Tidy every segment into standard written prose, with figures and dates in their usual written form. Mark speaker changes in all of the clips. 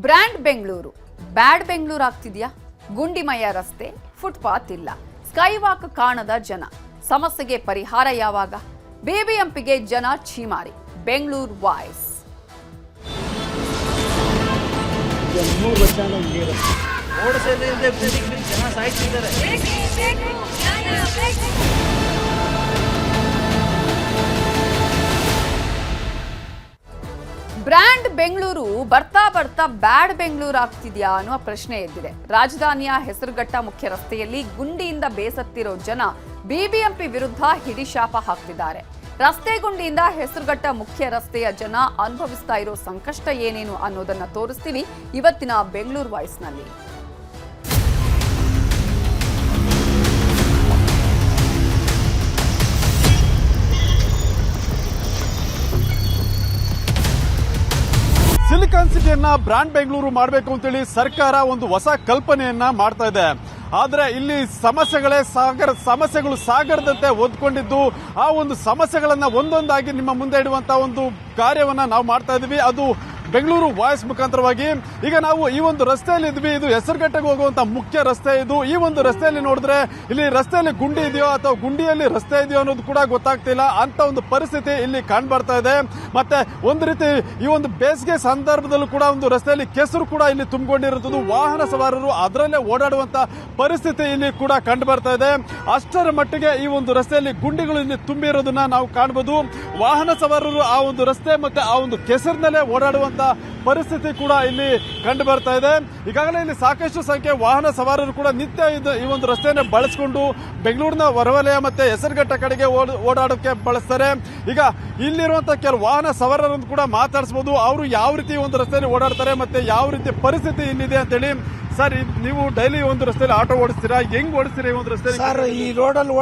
Speaker 1: Brand Bengaluru ಬ್ಯಾಡ್ ಬೆಂಗಳೂರು ಆಗ್ತಿದ್ಯಾ? ಗುಂಡಿಮಯ ರಸ್ತೆ, footpath ಇಲ್ಲ, ಸ್ಕೈ ವಾಕ್ ಕಾಣದ ಜನ. ಸಮಸ್ಯೆಗೆ ಪರಿಹಾರ ಯಾವಾಗ? ಬಿಬಿಎಂಪಿಗೆ ಜನ ಛೀಮಾರಿ. ಬೆಂಗಳೂರು ವಾಯ್ಸ್. ಬ್ರ್ಯಾಂಡ್ ಬೆಂಗಳೂರು ಬರ್ತಾ ಬರ್ತಾ ಬ್ಯಾಡ್ ಬೆಂಗಳೂರು ಆಗ್ತಿದ್ಯಾ ಅನ್ನುವ ಪ್ರಶ್ನೆ ಎದ್ದಿದೆ. ರಾಜಧಾನಿಯ ಹೆಸರುಘಟ್ಟ ಮುಖ್ಯ ರಸ್ತೆಯಲ್ಲಿ ಗುಂಡಿಯಿಂದ ಬೇಸತ್ತಿರೋ ಜನ ಬಿಬಿಎಂಪಿ ವಿರುದ್ಧ ಹಿಡಿಶಾಪ ಹಾಕ್ತಿದ್ದಾರೆ. ರಸ್ತೆ ಗುಂಡಿಯಿಂದ ಹೆಸರುಘಟ್ಟ ಮುಖ್ಯ ರಸ್ತೆಯ ಜನ ಅನುಭವಿಸ್ತಾ ಇರೋ ಸಂಕಷ್ಟ ಏನೇನು ಅನ್ನೋದನ್ನ ತೋರಿಸ್ತೀವಿ ಇವತ್ತಿನ ಬೆಂಗಳೂರು ವಾಯ್ಸ್ನಲ್ಲಿ.
Speaker 2: ಸಿಲಿಕಾನ್ ಸಿಟಿಯನ್ನ ಬ್ರಾಂಡ್ ಬೆಂಗಳೂರು ಮಾಡಬೇಕು ಅಂತೇಳಿ ಸರ್ಕಾರ ಒಂದು ಹೊಸ ಕಲ್ಪನೆಯನ್ನ ಮಾಡ್ತಾ ಇದೆ. ಆದ್ರೆ ಇಲ್ಲಿ ಸಮಸ್ಯೆಗಳು ಸಾಗರದಂತೆ ಒದ್ಕೊಂಡಿದ್ದು, ಆ ಒಂದು ಸಮಸ್ಯೆಗಳನ್ನ ಒಂದೊಂದಾಗಿ ನಿಮ್ಮ ಮುಂದೆ ಇಡುವಂತ ಒಂದು ಕಾರ್ಯವನ್ನ ನಾವು ಮಾಡ್ತಾ ಇದೀವಿ. ಅದು ಬೆಂಗಳೂರು ವಾಯ್ಸ್ ಮುಖಾಂತರವಾಗಿ. ಈಗ ನಾವು ಈ ಒಂದು ರಸ್ತೆಯಲ್ಲಿ ಇದ್ವಿ. ಇದು ಹೆಸರುಘಟ್ಟಕ್ಕೆ ಹೋಗುವಂತ ಮುಖ್ಯ ರಸ್ತೆ ಇದು. ಈ ಒಂದು ರಸ್ತೆಯಲ್ಲಿ ನೋಡಿದ್ರೆ ಇಲ್ಲಿ ರಸ್ತೆಯಲ್ಲಿ ಗುಂಡಿ ಇದೆಯೋ ಅಥವಾ ಗುಂಡಿಯಲ್ಲಿ ರಸ್ತೆ ಇದೆಯೋ ಅನ್ನೋದು ಕೂಡ ಗೊತ್ತಾಗ್ತಿಲ್ಲ. ಅಂತ ಒಂದು ಪರಿಸ್ಥಿತಿ ಇಲ್ಲಿ ಕಾಣ್ಬರ್ತಾ ಇದೆ. ಮತ್ತೆ ಒಂದು ರೀತಿ ಈ ಒಂದು ಬೇಸಿಗೆ ಸಂದರ್ಭದಲ್ಲೂ ಕೂಡ ಒಂದು ರಸ್ತೆಯಲ್ಲಿ ಕೆಸರು ಕೂಡ ಇಲ್ಲಿ ತುಂಬಿಕೊಂಡಿರುತ್ತದೆ. ವಾಹನ ಸವಾರರು ಅದರಲ್ಲೇ ಓಡಾಡುವಂತ ಪರಿಸ್ಥಿತಿ ಇಲ್ಲಿ ಕೂಡ ಕಂಡು ಬರ್ತಾ ಇದೆ. ಅಷ್ಟರ ಮಟ್ಟಿಗೆ ಈ ಒಂದು ರಸ್ತೆಯಲ್ಲಿ ಗುಂಡಿಗಳು ಇಲ್ಲಿ ತುಂಬಿರೋದನ್ನ ನಾವು ಕಾಣಬಹುದು. ವಾಹನ ಸವಾರರು ಆ ಒಂದು ರಸ್ತೆ ಮತ್ತೆ ಆ ಒಂದು ಕೆಸರಿನಲ್ಲೇ ಓಡಾಡುವಂತ ಪರಿಸ್ಥಿತಿ ಕೂಡ ಇಲ್ಲಿ ಕಂಡು ಬರ್ತಾ ಇದೆ. ಈಗಾಗಲೇ ಇಲ್ಲಿ ಸಾಕಷ್ಟು ಸಂಖ್ಯೆ ವಾಹನ ಸವಾರರು ಕೂಡ ನಿತ್ಯ ಈ ಒಂದು ರಸ್ತೆಯನ್ನು ಬಳಸಿಕೊಂಡು ಬೆಂಗಳೂರಿನ ಹೊರವಲಯ ಮತ್ತೆ ಹೆಸರುಘಟ್ಟ ಕಡೆಗೆ ಓಡಾಡೋಕೆ ಬಳಸ್ತಾರೆ. ಈಗ ಇಲ್ಲಿರುವಂತಹ ಕೆಲವು ವಾಹನ ಸವಾರರನ್ನು ಕೂಡ ಮಾತಾಡಿಸಬಹುದು. ಅವರು ಯಾವ ರೀತಿ ಒಂದು ರಸ್ತೆಯಲ್ಲಿ ಓಡಾಡ್ತಾರೆ ಮತ್ತೆ ಯಾವ ರೀತಿ ಪರಿಸ್ಥಿತಿ ಇಲ್ಲಿದೆ ಅಂತೇಳಿ. ಸರ್, ನೀವು ಡೈಲಿ ಒಂದು ರಸ್ತೆಯಲ್ಲಿ ಆಟೋ ಓಡಿಸ್ತೀರಾ? ಹೆಂಗ್ ಓಡಿಸ್ತೀರಾ ಈ ಒಂದು ರಸ್ತೆ?
Speaker 3: ಸರ್, ಈ ರೋಡಲ್ಲಿ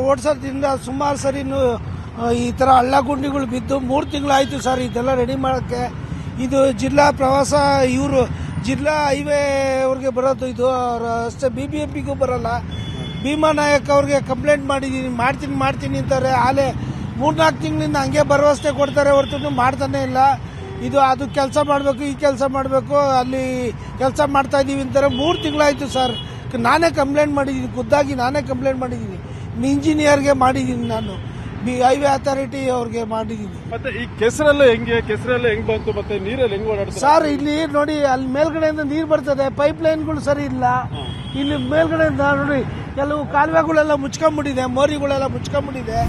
Speaker 3: ಓಡಿಸೋದ್ರಿಂದ ಸುಮಾರು ಸರಿ ಈ ತರ ಹಳ್ಳ ಗುಂಡಿಗಳು ಬಿದ್ದು 3 ತಿಂಗಳಾಯ್ತು ಸರ್ ಇದೆಲ್ಲ ರೆಡಿ ಮಾಡಕ್ಕೆ. ಇದು ಜಿಲ್ಲಾ ಪ್ರವಾಸ ಇವರು ಜಿಲ್ಲಾ ಹೈವೇ ಅವ್ರಿಗೆ ಬರೋದು, ಇದು ರಸ್ತೆ ಬಿಬಿಎಂಪಿಗೂ ಬರಲ್ಲ. ಭೀಮಾ ನಾಯಕ್ ಅವ್ರಿಗೆ ಕಂಪ್ಲೇಂಟ್ ಮಾಡಿದೀನಿ, ಮಾಡ್ತೀನಿ ಅಂತಾರೆ. ಆಲೆ 3-4 ತಿಂಗಳಿಂದ ಹಂಗೆ ಭರವಸೆ ಕೊಡ್ತಾರೆ ಹೊರತು ಮಾಡ್ತಾನೆ ಇಲ್ಲ. ಇದು ಅದು ಕೆಲಸ ಮಾಡಬೇಕು, ಈ ಕೆಲಸ ಮಾಡಬೇಕು, ಅಲ್ಲಿ ಕೆಲಸ ಮಾಡ್ತಾ ಇದೀವಿ ಅಂತಾರೆ. 3 ತಿಂಗಳಾಯ್ತು ಸರ್. ನಾನೇ ಕಂಪ್ಲೇಂಟ್ ಮಾಡಿದ್ದೀನಿ, ಖುದ್ದಾಗಿ ನಾನೇ ಕಂಪ್ಲೇಂಟ್ ಮಾಡಿದ್ದೀನಿ. ಇಂಜಿನಿಯರ್ಗೆ ಮಾಡಿದ್ದೀನಿ, ನಾನು ಹೈವೇ ಅಥಾರಿಟಿ ಅವ್ರಿಗೆ ಮಾಡಿದ್ದೀನಿ.
Speaker 2: ಮತ್ತೆ ಈ ಕೆಸರೆಲ್ಲ ಹೆಂಗ್ ಬಂತು ಮತ್ತೆ ನೀರಲ್ಲಿ ಹೆಂಗ್ ಓಡಾಡ್ತಾರೆ
Speaker 3: ಸರ್? ಇಲ್ಲಿ ನೋಡಿ, ಅಲ್ಲಿ ಮೇಲ್ಗಡೆಯಿಂದ ನೀರು ಬರ್ತದೆ, ಪೈಪ್ ಲೈನ್ಗಳು ಸರಿ ಇಲ್ಲ. ಇಲ್ಲಿ ಮೇಲ್ಗಡೆಯಿಂದ ನೋಡಿ ಕೆಲವು ಕಾಲುವೆಗಳೆಲ್ಲ ಮುಚ್ಕೊಂಡ್ಬಿಟ್ಟಿದೆ, ಮೋರಿಗಳೆಲ್ಲ ಮುಚ್ಕೊಂಡ್ಬಿಟ್ಟಿದೆ.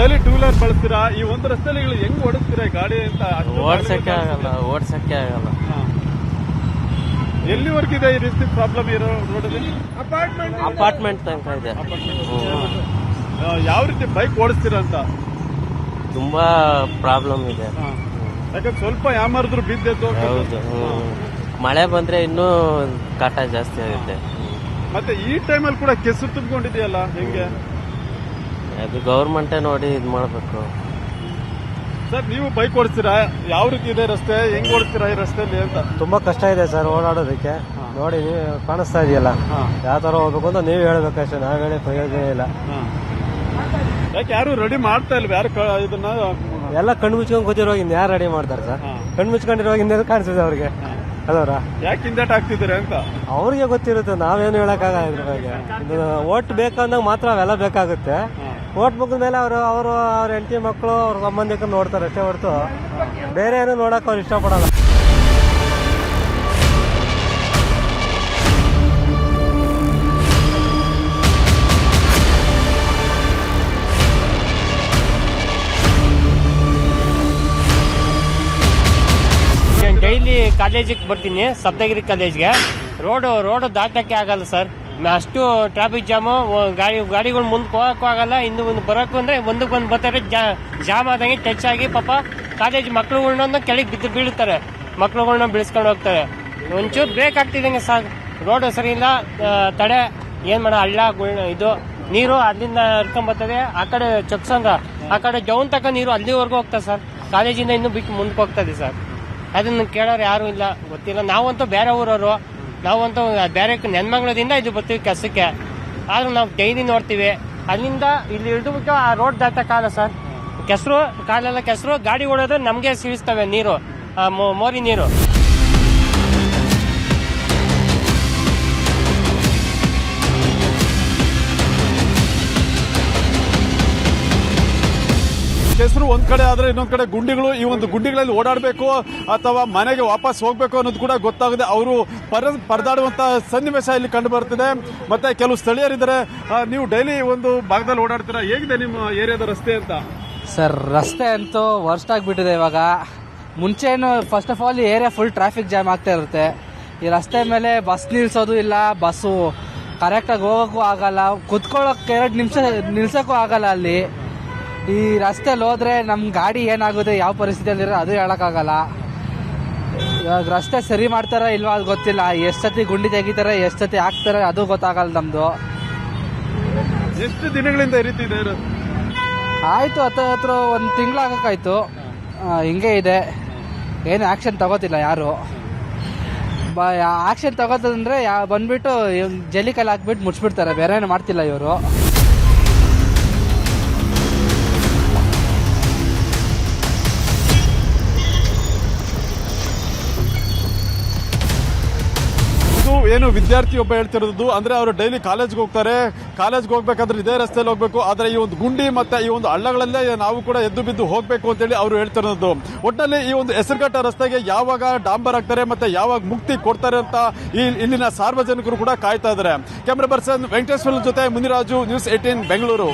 Speaker 2: Daily 2 wheeler ಬಳಸ್ತೀರಾ? ಈ ಒಂದು ರಸ್ತೆಯಲ್ಲಿ ಹೆಂಗ್ ಓಡಿಸ್ತೀರಾ ಗಾಡಿ ಅಂತ?
Speaker 4: ಓಡ್ಸಕ್ಕೆ ಆಗಲ್ಲ.
Speaker 2: ಎಲ್ಲಿವರೆಗಿದೆ ಈ ರೀತಿ ಪ್ರಾಬ್ಲಮ್ ಇರೋ ರೋಡಲ್ಲಿ?
Speaker 4: ಅಪಾರ್ಟ್ಮೆಂಟ್ ತನಕ ಇದೆ.
Speaker 2: ಯಾವ ರೀತಿ ಬೈಕ್ ಓಡಿಸ್ತೀರಾ ಅಂತ?
Speaker 4: ತುಂಬಾ ಪ್ರಾಬ್ಲಮ್ ಇದೆ.
Speaker 2: ಯಾಕಂದ್ರೆ ಸ್ವಲ್ಪ ಯಾಮಾರಿದ್ರು ಬಿದ್ದೆದ್ದು.
Speaker 4: ಹೌದು, ಮಳೆ ಬಂದ್ರೆ ಇನ್ನೂ ಕಾಟ ಜಾಸ್ತಿ ಆಗುತ್ತೆ.
Speaker 2: ಮತ್ತೆ ಈ ಟೈಮಲ್ಲಿ ಕೂಡ ಕೆಸರು ತುಂಬಿಕೊಂಡಿದೆಯಲ್ಲ, ಹೆಂಗೆ?
Speaker 4: ಅದು ಗವರ್ಮೆಂಟೇ ನೋಡಿ ಇದು ಮಾಡಬೇಕು.
Speaker 2: ಸರ್, ನೀವು ಬೈಕ್ ಓಡಿಸ್ತೀರಾ? ಯಾವ ರೀತಿ ಇದೆ ರಸ್ತೆ? ಹೆಂಗ್ ಓಡಿಸ್ತೀರಾ ಈ ರಸ್ತೆಯಲ್ಲಿ ಅಂತ?
Speaker 5: ತುಂಬಾ ಕಷ್ಟ ಇದೆ ಸರ್ ಓಡಾಡೋದಕ್ಕೆ. ನೋಡಿ, ನೀವು ಕಾಣಿಸ್ತಾ ಇದೆಯಲ್ಲ, ಯಾವ ತರ ಹೋಗ್ಬೇಕು ಅಂತ ನೀವು ಹೇಳ್ಬೇಕಷ್ಟೇ, ನಾವ್ ಹೇಳಿ ಪ್ರಯೋಜನ ಇಲ್ಲ.
Speaker 2: ಯಾಕೆ ಯಾರು ರೆಡಿ ಮಾಡ್ತಾ ಇಲ್ವ? ಯಾರು ಇದನ್ನ
Speaker 5: ಎಲ್ಲ ಕಣ್ಣು ಮುಚ್ಕೊಂಡ್ ಕೂತಿರುವಾಗ ಇನ್ ಯಾರು ರೆಡಿ ಮಾಡ್ತಾರೆ ಸರ್? ಕಣ್ಣು ಮುಚ್ಕೊಂಡಿರುವಾಗ ಇನ್ನೇನು ಕಾಣಿಸ್ತದೆ ಅವ್ರಿಗೆ ಅದವ್ರ?
Speaker 2: ಯಾಕೆ ಹಿಂದಾಟ ಆಗ್ತಿದ್ದಾರೆ ಅಂತ
Speaker 5: ಅವ್ರಿಗೆ ಗೊತ್ತಿರುತ್ತೆ, ನಾವೇನು ಹೇಳಕ್ಕಾಗಲ್ಲ ಇದ್ರ ಬಗ್ಗೆ. ಓಟ್ ಬೇಕಂದಾಗ ಮಾತ್ರ ಅವೆಲ್ಲ ಬೇಕಾಗುತ್ತೆ. ಓಟ್ ಮುಗಿದ ಮೇಲೆ ಅವ್ರ ಹೆಂಡತಿ ಮಕ್ಕಳು ಅವ್ರ ಸಂಬಂಧಿಕರು ನೋಡ್ತಾರೆ ಅಷ್ಟೇ ಹೊರತು ಬೇರೆ ಏನು ನೋಡಕ್ ಅವ್ರು ಇಷ್ಟಪಡಲ್ಲ.
Speaker 6: ಡೈಲಿ ಕಾಲೇಜಿಗೆ ಬರ್ತೀನಿ, ಸಪ್ತಗಿರಿ ಕಾಲೇಜ್ಗೆ. ರೋಡ್ ದಾಟಕ್ಕೆ ಆಗಲ್ಲ ಸರ್, ಅಷ್ಟು ಟ್ರಾಫಿಕ್ ಜಾಮು. ಗಾಡಿಗಳು ಮುಂದಕ್ಕೆ ಹೋಗಕ್ಕೂ ಆಗಲ್ಲ, ಹಿಂದೆ ಮುಂದೆ ಬರೋಕ್ಕೂ ಅಂದ್ರೆ ಒಂದಕ್ಕೆ ಒಂದು ಬರ್ತಾರೆ. ಜಾಮ್ ಆದಂಗೆ ಟಚ್ ಆಗಿ ಪಾಪ ಕಾಲೇಜ್ ಮಕ್ಳುಗಳ್ನ ಕೆಳಗೆ ಬೀಳ್ತಾರೆ, ಮಕ್ಳುಗಳ್ನ ಬೀಳಿಸ್ಕೊಂಡು ಹೋಗ್ತಾರೆ. ಒಂಚೂರು ಬ್ರೇಕ್ ಆಗ್ತಿದಂಗೆ ಸಾಕು. ರೋಡ್ ಸರಿ ಇಲ್ಲ, ತಡೆ ಏನ್ ಮಾಡ, ಹಳ್ಳ ಇದು ನೀರು ಅಲ್ಲಿಂದ ಹರ್ಕೊಂಡ್ ಬರ್ತದೆ. ಆ ಕಡೆ ಚೊಕ್ಸಂಗ ಆ ಕಡೆ ಜೌನ್ ತಕ ನೀರು ಅಲ್ಲಿವರೆಗೂ ಹೋಗ್ತದೆ ಸರ್. ಕಾಲೇಜಿಂದ ಇನ್ನೂ ಬಿಟ್ಟು ಮುಂದಕ್ಕೆ ಹೋಗ್ತದೆ ಸರ್. ಅದನ್ನ ಕೇಳೋರು ಯಾರು ಇಲ್ಲ, ಗೊತ್ತಿಲ್ಲ. ನಾವಂತೂ ಬೇರೆ ಊರವರು, ನಾವಂತೂ ಬೇರೆ ನೆನ್ಮಂಗ್ಳದಿಂದ ಇದು ಬರ್ತೀವಿ ಕೆಲಸಕ್ಕೆ, ಆದ್ರೂ ನಾವು ಡೈಲಿ ನೋಡ್ತೀವಿ. ಅಲ್ಲಿಂದ ಇಲ್ಲಿ ಇಳಿದು ಆ ರೋಡ್ ದಾಟಕ್ಕಾಗಲ್ಲ ಸರ್. ಕೆಸರು, ಕಾಲೆಲ್ಲ ಕೆಸರು, ಗಾಡಿ ಓಡೋದು ನಮಗೆ ಸಿಳಿಸ್ತವೆ ನೀರು, ಮೋರಿ ನೀರು.
Speaker 2: ಕೆಸರು ಒಂದ್ ಕಡೆ ಆದ್ರೆ ಇನ್ನೊಂದ್ ಕಡೆ ಗುಂಡಿಗಳು, ಈ ಒಂದು ಗುಂಡಿಗಳಲ್ಲಿ ಓಡಾಡಬೇಕು ಅಥವಾ ಮನೆಗೆ ವಾಪಸ್ ಹೋಗ್ಬೇಕು ಅನ್ನೋದು ಕೂಡ ಗೊತ್ತಾಗದೆ ಅವರು ಪರದಾಡುವಂತ ಸನ್ನಿವೇಶ ಇಲ್ಲಿ ಕಂಡು ಬರ್ತಿದೆ. ಮತ್ತೆ ಕೆಲವು ಸ್ಥಳೀಯರಿದ್ದಾರೆ. ನೀವು ಡೈಲಿ ಒಂದು ಭಾಗದಲ್ಲಿ ಓಡಾಡ್ತೀರಾ, ಹೇಗಿದೆ ನಿಮ್ಮ ಏರಿಯಾದ ರಸ್ತೆ ಅಂತ?
Speaker 7: ಸರ್, ರಸ್ತೆ ಅಂತೂ ವರ್ಸ್ಟ್ ಆಗಿಬಿಟ್ಟಿದೆ ಇವಾಗ. ಮುಂಚೆನು ಫಸ್ಟ್ ಆಫ್ ಆಲ್ ಈ ಏರಿಯಾ ಫುಲ್ ಟ್ರಾಫಿಕ್ ಜಾಮ್ ಆಗ್ತಾ ಇರುತ್ತೆ. ಈ ರಸ್ತೆ ಮೇಲೆ ಬಸ್ ನಿಲ್ಸೋದು ಇಲ್ಲ, ಬಸ್ಸು ಕರೆಕ್ಟಾಗಿ ಹೋಗೋಕ್ಕೂ ಆಗಲ್ಲ, ಕುತ್ಕೊಳ್ಳೋಕೆ 2 ನಿಮಿಷ ನಿಲ್ಸೋಕ್ಕೂ ಆಗಲ್ಲ. ಅಲ್ಲಿ ಈ ರಸ್ತೆಯಲ್ಲಿ ಹೋದ್ರೆ ನಮ್ಮ ಗಾಡಿ ಏನಾಗುತ್ತೆ, ಯಾವ ಪರಿಸ್ಥಿತಿಯಲ್ಲಿರೋ ಅದು ಹೇಳೋಕ್ಕಾಗಲ್ಲ. ಇವಾಗ ರಸ್ತೆ ಸರಿ ಮಾಡ್ತಾರ ಇಲ್ವಾ ಅದು ಗೊತ್ತಿಲ್ಲ. ಎಷ್ಟು ಸತಿ ಗುಂಡಿ ತೆಗಿತಾರೆ, ಎಷ್ಟು ಸತಿ ಹಾಕ್ತಾರೆ ಅದು ಗೊತ್ತಾಗಲ್ಲ ನಮ್ಮದು.
Speaker 2: ಎಷ್ಟು ದಿನಗಳಿಂದ ಈ ರೀತಿ ಇದೆ?
Speaker 7: ಆಯಿತು, ಹತ್ರ 1 ತಿಂಗಳಾಗಕ್ಕಾಯ್ತು. ಹಿಂಗೆ ಇದೆ, ಏನು ಆ್ಯಕ್ಷನ್ ತಗೋತಿಲ್ಲ ಯಾರು. ಆ್ಯಕ್ಷನ್ ತಗೋತಂದ್ರೆ ಬಂದ್ಬಿಟ್ಟು ಜಲ್ಲಿ ಕೈಲಿ ಹಾಕ್ಬಿಟ್ಟು ಮುಚ್ಚಿಬಿಡ್ತಾರೆ, ಬೇರೆ ಏನು ಮಾಡ್ತಿಲ್ಲ ಇವರು.
Speaker 2: ಏನು ವಿದ್ಯಾರ್ಥಿ ಒಬ್ಬ ಹೇಳ್ತಿರೋದು ಅಂದ್ರೆ ಅವರು ಡೈಲಿ ಕಾಲೇಜ್ಗೆ ಹೋಗ್ತಾರೆ, ಕಾಲೇಜ್ಗೆ ಹೋಗ್ಬೇಕಾದ್ರೆ ಇದೇ ರಸ್ತೆಯಲ್ಲಿ ಹೋಗ್ಬೇಕು, ಆದ್ರೆ ಈ ಒಂದು ಗುಂಡಿ ಮತ್ತೆ ಈ ಒಂದು ಹಳ್ಳಗಳಲ್ಲೇ ನಾವು ಕೂಡ ಎದ್ದು ಬಿದ್ದು ಹೋಗ್ಬೇಕು ಅಂತೇಳಿ ಅವರು ಹೇಳ್ತಿರೋದು. ಒಟ್ಟಿನಲ್ಲಿ ಈ ಒಂದು ಹೆಸರುಘಟ್ಟ ರಸ್ತೆಗೆ ಯಾವಾಗ ಡಾಂಬರ್ ಆಗ್ತಾರೆ ಮತ್ತೆ ಯಾವಾಗ ಮುಕ್ತಿ ಕೊಡ್ತಾರೆ ಅಂತ ಇಲ್ಲಿನ ಸಾರ್ವಜನಿಕರು ಕೂಡ ಕಾಯ್ತಾ ಇದ್ದಾರೆ. ಕ್ಯಾಮರಾ ಪರ್ಸನ್ ವೆಂಕಟೇಶ್ವರ ಜೊತೆ ಮುನಿರಾಜು, ನ್ಯೂಸ್ 18 ಬೆಂಗಳೂರು.